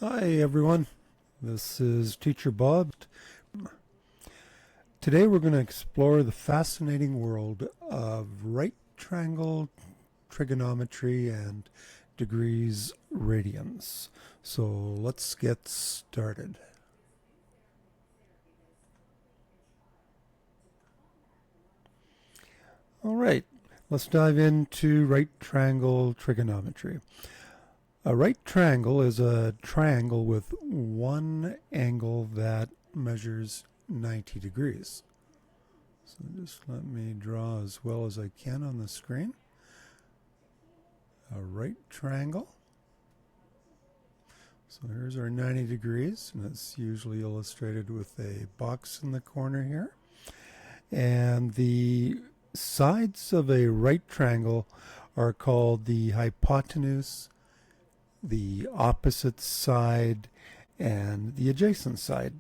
Hi everyone, this is Teacher Bob. Today we're going to explore the fascinating world of right triangle trigonometry and degrees radians. So let's get started. All right, let's dive into right triangle trigonometry. A right triangle is a triangle with one angle that measures 90 degrees. So just let me draw as well as I can on the screen. A right triangle. So here's our 90 degrees, and it's usually illustrated with a box in the corner here. And the sides of a right triangle are called the hypotenuse, the opposite side, and the adjacent side.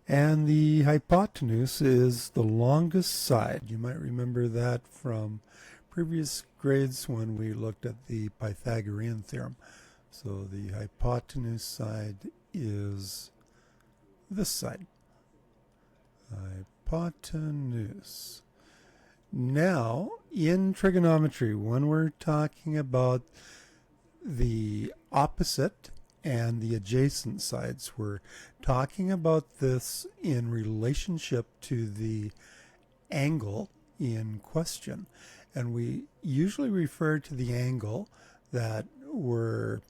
And the hypotenuse is the longest side. You might remember that from previous grades when we looked at the Pythagorean theorem. So the hypotenuse side is this side. Hypotenuse. Now, in trigonometry, when we're talking about the opposite and the adjacent sides, we're talking about this in relationship to the angle in question. And we usually refer to the angle that we're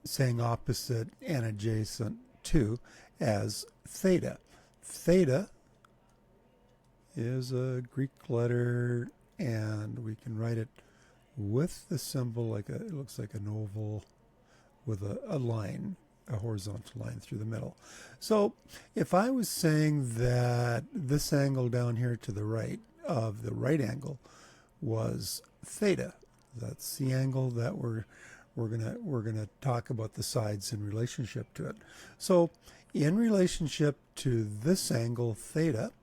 saying opposite and adjacent to as theta. Theta is a Greek letter, and we can write it with the symbol like it looks like an oval with a line, a horizontal line through the middle. So if I was saying that this angle down here to the right of the right angle was theta, that's the angle that we're gonna talk about the sides in relationship to it. So in relationship to this angle theta,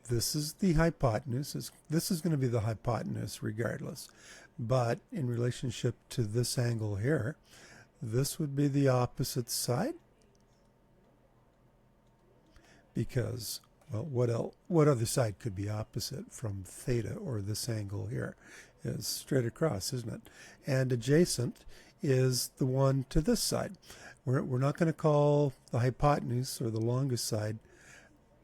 this is the hypotenuse. This is going to be the hypotenuse regardless. But in relationship to this angle here, this would be the opposite side. Because, well, what other side could be opposite from theta or this angle here? It's straight across, isn't it? And adjacent is the one to this side. We're not going to call the hypotenuse or the longest side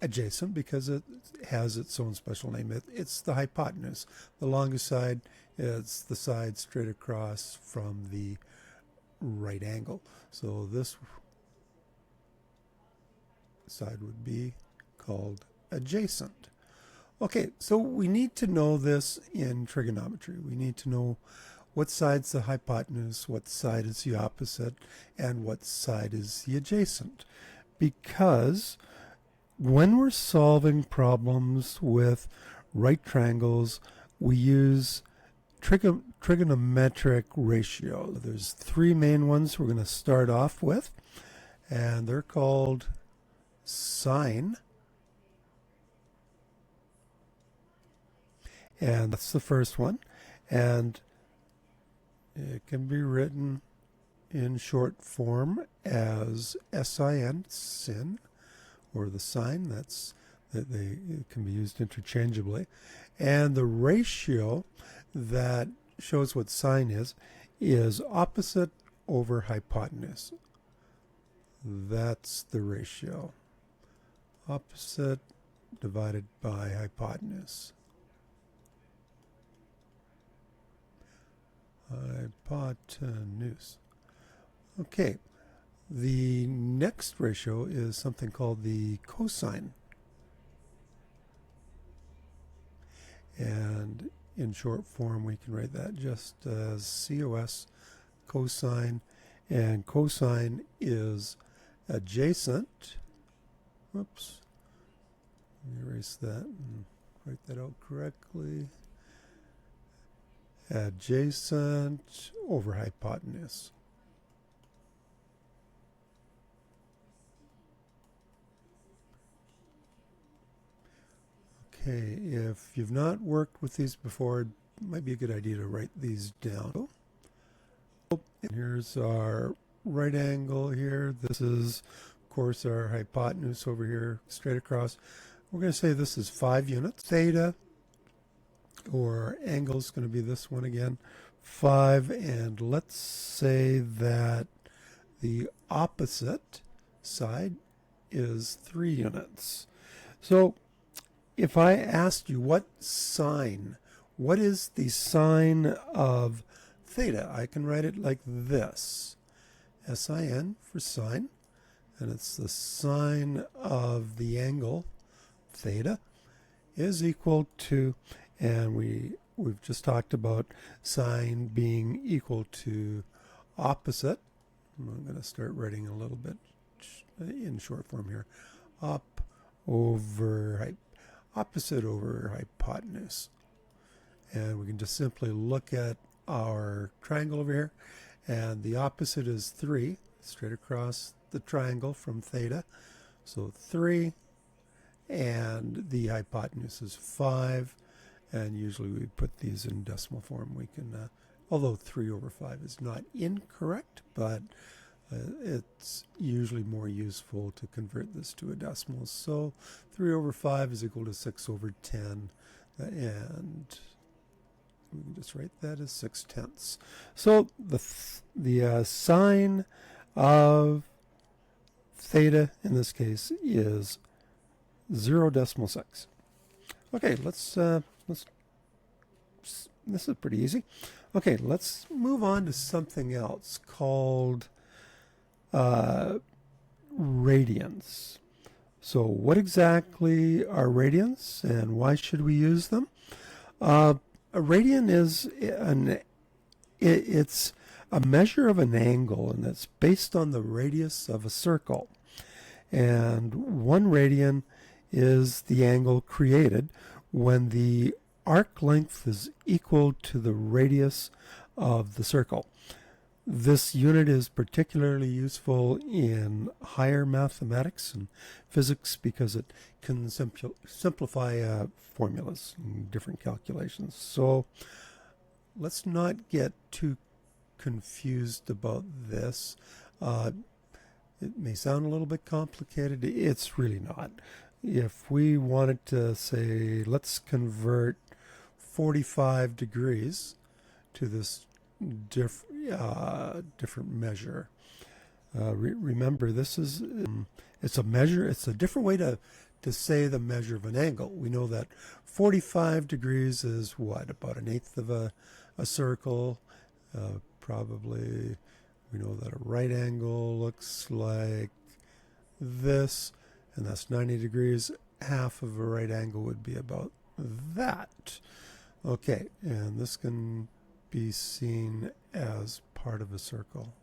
adjacent because it has its own special name. It's the hypotenuse. The longest side is the side straight across from the right angle. So this side would be called adjacent. Okay, so we need to know this in trigonometry. We need to know what side's the hypotenuse, what side is the opposite, and what side is the adjacent. Because when we're solving problems with right triangles, we use trigonometric ratio. There's three main ones we're going to start off with, and they're called sine, and that's the first one, and it can be written in short form as sin, sin, or the sine. It can be used interchangeably. And the ratio that shows what sine is opposite over hypotenuse. That's the ratio. Opposite divided by hypotenuse. Hypotenuse. Okay, the next ratio is something called the cosine. And in short form, we can write that just as cos, cosine. And cosine is adjacent. Whoops. Let me erase that and write that out correctly. Adjacent over hypotenuse. Okay, if you've not worked with these before, it might be a good idea to write these down. And here's our right angle here. This is, of course, our hypotenuse over here, straight across. We're going to say this is 5 units. Theta, or angle, is going to be this one again, 5. And let's say that the opposite side is 3 units. So if I asked you what is the sine of theta, I can write it like this. SIN for sine, and it's the sine of the angle theta is equal to, and we've just talked about sine being equal to opposite. I'm going to start writing a little bit in short form here. Opposite over hypotenuse. And we can just simply look at our triangle over here, and the opposite is 3 straight across the triangle from theta. So 3, and the hypotenuse is 5, and usually we put these in decimal form. We can, although 3 over 5 is not incorrect, but it's usually more useful to convert this to a decimal. So 3 over 5 is equal to 6 over 10, and we can just write that as 6/10. So the sine of theta in this case is 0.6. Okay, let's this is pretty easy. Okay, let's move on to something else called radians. So what exactly are radians, and why should we use them? A radian is it's a measure of an angle, and it's based on the radius of a circle. And 1 radian is the angle created when the arc length is equal to the radius of the circle. This unit is particularly useful in higher mathematics and physics because it can simplify formulas and different calculations. So let's not get too confused about this. It may sound a little bit complicated. It's really not. If we wanted to say, let's convert 45 degrees to this different measure. Remember, this is it's a measure. It's a different way to say the measure of an angle. We know that 45 degrees is what, about 1/8 of a circle. Probably we know that a right angle looks like this, and that's 90 degrees. Half of a right angle would be about that. Okay, and this can be seen as part of a circle.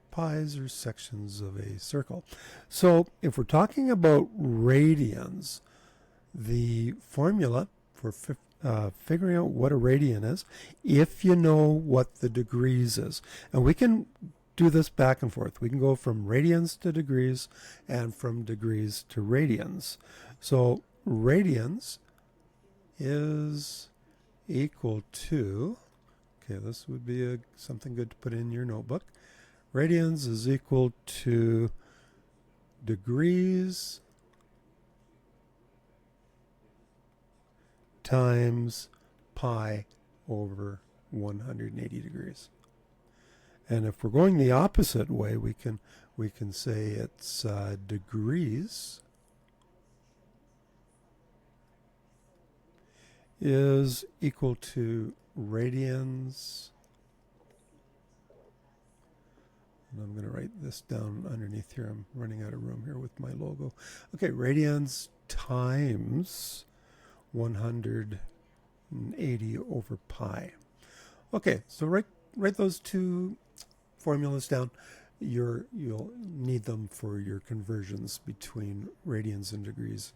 Pies are sections of a circle. So if we're talking about radians, the formula for figuring out what a radian is, if you know what the degrees is, and we can do this back and forth. We can go from radians to degrees and from degrees to radians. So radians is equal to, okay, this would be something good to put in your notebook. Radians is equal to degrees times pi over 180 degrees. And if we're going the opposite way, we can say it's degrees is equal to radians. And I'm going to write this down underneath here. I'm running out of room here with my logo. Okay, radians times 180 over pi. Okay, so write those two formulas down. You'll need them for your conversions between radians and degrees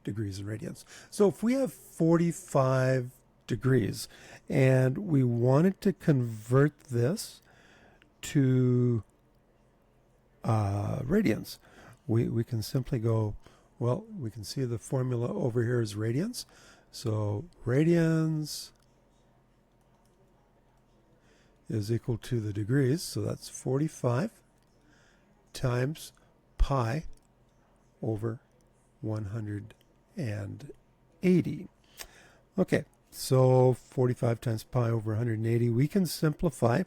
and radians. So if we have 45 degrees and we wanted to convert this to radians, we can simply go, well, we can see the formula over here is radians. So radians is equal to the degrees, so that's 45 times pi over 180. Okay, so 45 times pi over 180. We can simplify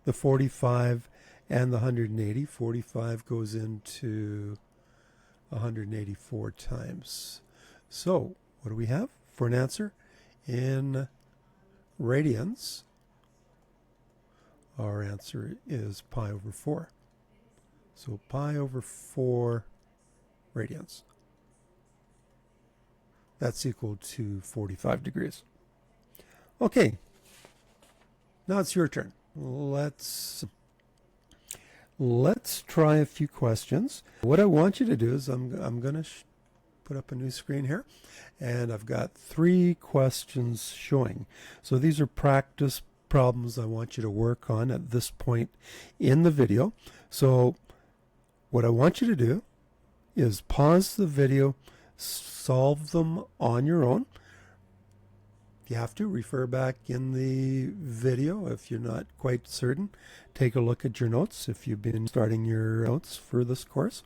the 45 and the 180. 45 goes into 184 times. So what do we have for an answer? In radians, our answer is pi over 4. So pi over 4 radians. That's equal to 45 degrees. Okay, now it's your turn. Let's try a few questions. What I want you to do is I'm going to put up a new screen here, and I've got 3 questions showing. So these are practice problems I want you to work on at this point in the video. So what I want you to do is pause the video, solve them on your own. If you have to, refer back in the video if you're not quite certain. Take a look at your notes if you've been starting your notes for this course.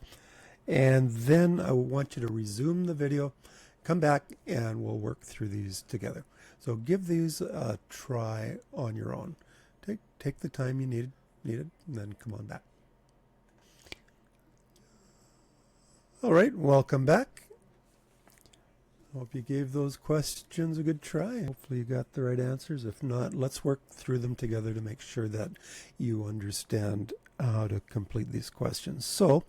And then I want you to resume the video, come back, and we'll work through these together. So give these a try on your own. Take the time you needed, and then come on back. All right, welcome back. Hope you gave those questions a good try. Hopefully you got the right answers. If not, let's work through them together to make sure that you understand how to complete these questions. So,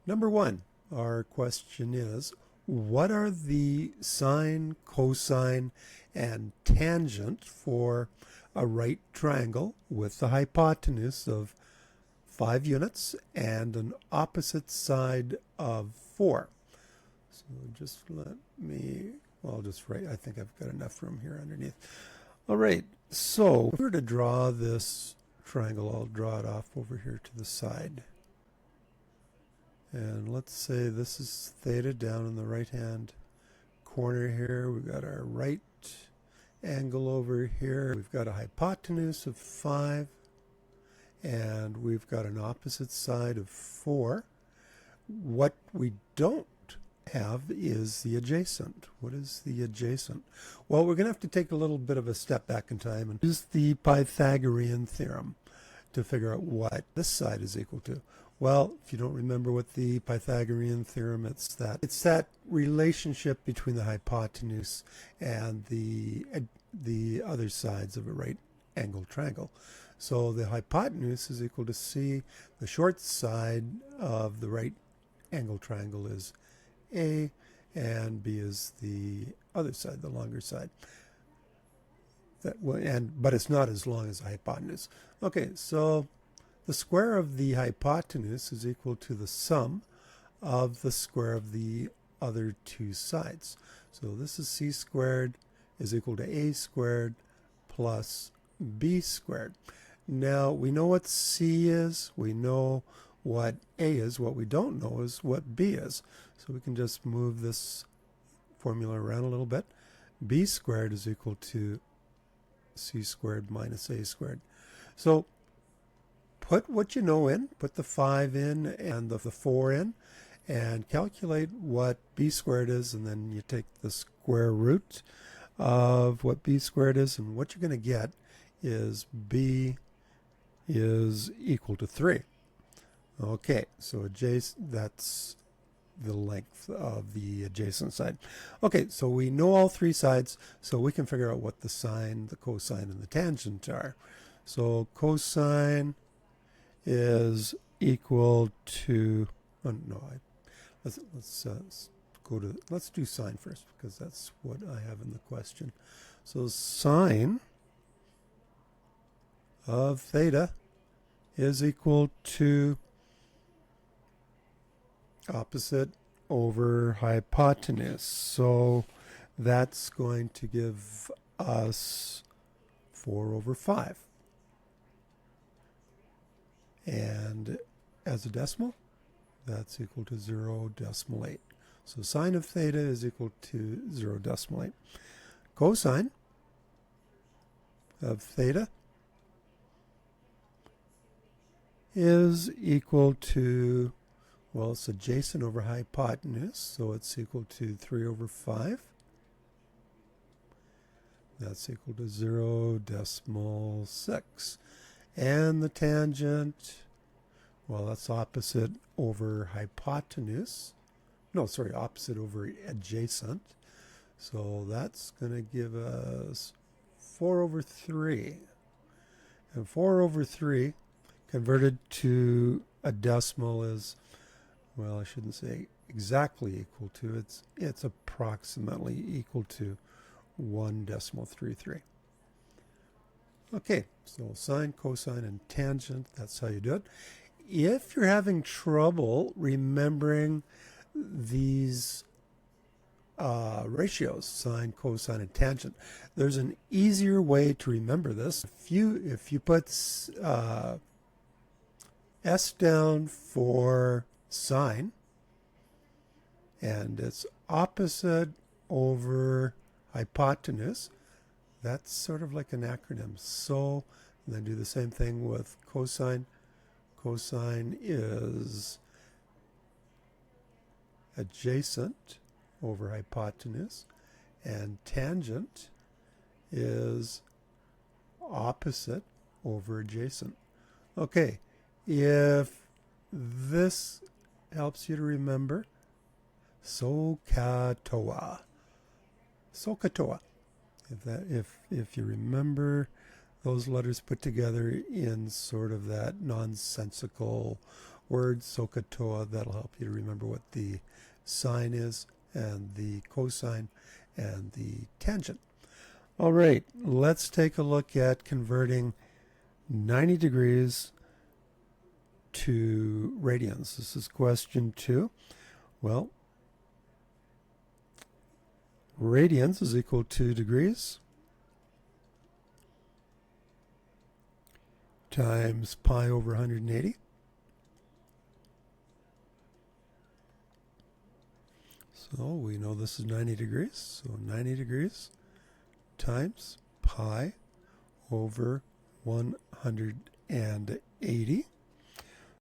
number 1, our question is, what are the sine, cosine, and tangent for a right triangle with the hypotenuse of 5 units and an opposite side of 4? So just let me, well, I'll just write, I think I've got enough room here underneath. All right, so if we were to draw this triangle, I'll draw it off over here to the side. And let's say this is theta down in the right-hand corner here. We've got our right angle over here. We've got a hypotenuse of 5, and we've got an opposite side of 4. What we don't have is the adjacent. What is the adjacent? Well, we're going to have to take a little bit of a step back in time and use the Pythagorean theorem to figure out what this side is equal to. Well, if you don't remember what the Pythagorean theorem, it's that relationship between the hypotenuse and the other sides of a right angled triangle. So the hypotenuse is equal to c. The short side of the right angled triangle is a, and b is the other side, the longer side. But it's not as long as the hypotenuse. Okay, so the square of the hypotenuse is equal to the sum of the square of the other 2 sides. So this is c squared is equal to a squared plus b squared. Now we know what c is, we know what a is. What we don't know is what b is. So we can just move this formula around a little bit. B squared is equal to c squared minus a squared. So put what you know in, put the 5 in and the 4 in, and calculate what b squared is, and then you take the square root of what b squared is, and what you're going to get is b is equal to 3. Okay, so adjacent, that's the length of the adjacent side. Okay, so we know all 3 sides, so we can figure out what the sine, the cosine, and the tangent are. So cosine is equal to, oh, no, let's do sine first, because that's what I have in the question. So sine of theta is equal to opposite over hypotenuse. So that's going to give us 4 over 5. And as a decimal, that's equal to 0.8. So sine of theta is equal to 0.8. Cosine of theta is equal to, well, it's adjacent over hypotenuse, so it's equal to 3 over 5. That's equal to 0.6. And the tangent, well, that's opposite over hypotenuse. No, sorry, opposite over adjacent. So that's going to give us 4 over 3. And 4 over 3 converted to a decimal is, well, I shouldn't say exactly equal to, it's approximately equal to 1.33. Okay, so sine, cosine, and tangent, that's how you do it. If you're having trouble remembering these ratios, sine, cosine, and tangent, there's an easier way to remember this. If you put S down for sine, and it's opposite over hypotenuse, that's sort of like an acronym. So then do the same thing with cosine. Cosine is adjacent over hypotenuse, and tangent is opposite over adjacent. Okay, if this helps you to remember, SOHCAHTOA. SOHCAHTOA. If you remember those letters put together in sort of that nonsensical word, SOHCAHTOA, that'll help you to remember what the sine is and the cosine and the tangent. All right, let's take a look at converting 90 degrees to radians. This is question 2. Well, radians is equal to degrees times pi over 180. So we know this is 90 degrees. So 90 degrees times pi over 180.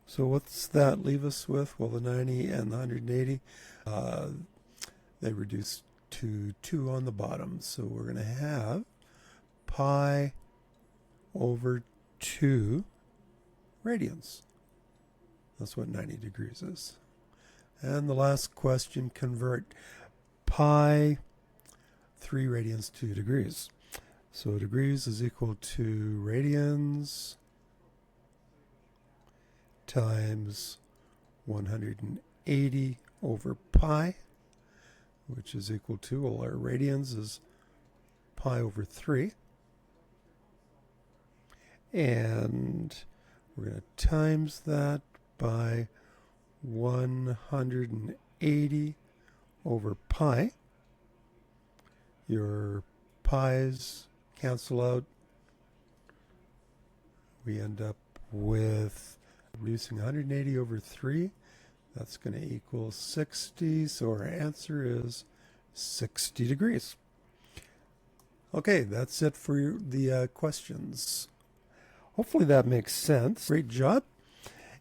So what's that leave us with? Well, the 90 and the 180, they reduce to 2 on the bottom. So we're going to have pi over 2 radians. That's what 90 degrees is. And the last question, convert pi 3 radians to degrees. So degrees is equal to radians times 180 over pi, which is equal to, well, our radians is pi over 3. And we're going to times that by 180 over pi. Your pi's cancel out. We end up with reducing 180 over 3. That's going to equal 60. So our answer is 60 degrees. Okay, that's it for the questions. Hopefully that makes sense. Great job.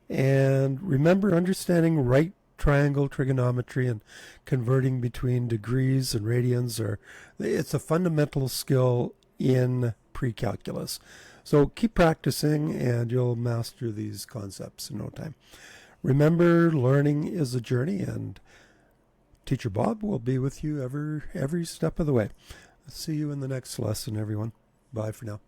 And remember, understanding right triangle trigonometry and converting between degrees and radians it's a fundamental skill in Precalculus. So keep practicing and you'll master these concepts in no time. Remember, learning is a journey, and Teacher Bob will be with you every step of the way. See you in the next lesson, everyone. Bye for now.